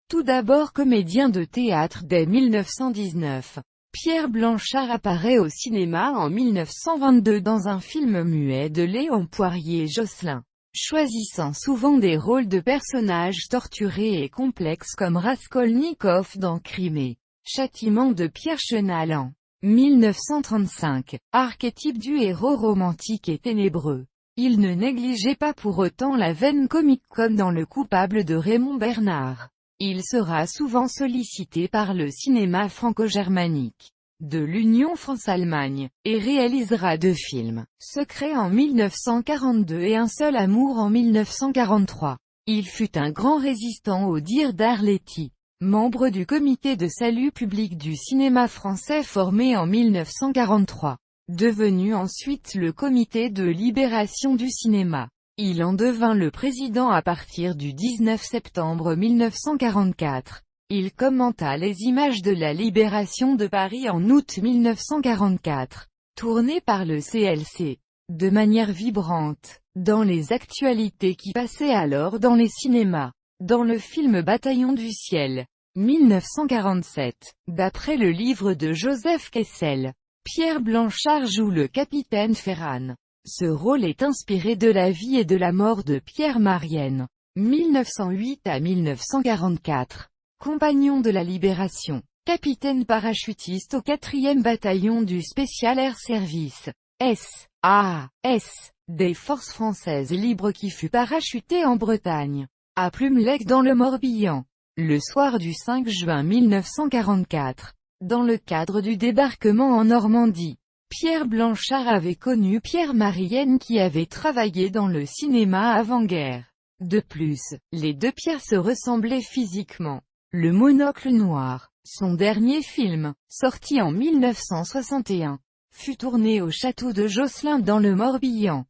Tout d'abord comédien de théâtre dès 1919, Pierre Blanchard apparaît au cinéma en 1922 dans un film muet de Léon Poirier-Josselin, choisissant souvent des rôles de personnages torturés et complexes comme Raskolnikov dans Crime et Châtiment de Pierre Chenal en 1935, archétype du héros romantique et ténébreux. Il ne négligeait pas pour autant la veine comique comme dans Le Coupable de Raymond Bernard. Il sera souvent sollicité par le cinéma franco-germanique de l'Union France-Allemagne, et réalisera 2 films, Secret en 1942 et Un seul amour en 1943. Il fut un grand résistant au dire d'Arletty, membre du comité de salut public du cinéma français formé en 1943. Devenu ensuite le comité de libération du cinéma. Il en devint le président à partir du 19 septembre 1944. Il commenta les images de la libération de Paris en août 1944, tournées par le CLC, de manière vibrante, dans les actualités qui passaient alors dans les cinémas. Dans le film Bataillon du ciel, 1947, d'après le livre de Joseph Kessel, Pierre Blanchard joue le capitaine Ferrand. Ce rôle est inspiré de la vie et de la mort de Pierre Marienne, 1908 à 1944. Compagnon de la Libération, capitaine parachutiste au 4e bataillon du Special Air Service, SAS, des forces françaises libres qui fut parachuté en Bretagne, à Plumelec dans le Morbihan, le soir du 5 juin 1944. Dans le cadre du débarquement en Normandie, Pierre Blanchard avait connu Pierre Marienne qui avait travaillé dans le cinéma avant-guerre. De plus, les 2 Pierre se ressemblaient physiquement. Le Monocle noir, son dernier film, sorti en 1961, fut tourné au château de Josselin dans le Morbihan.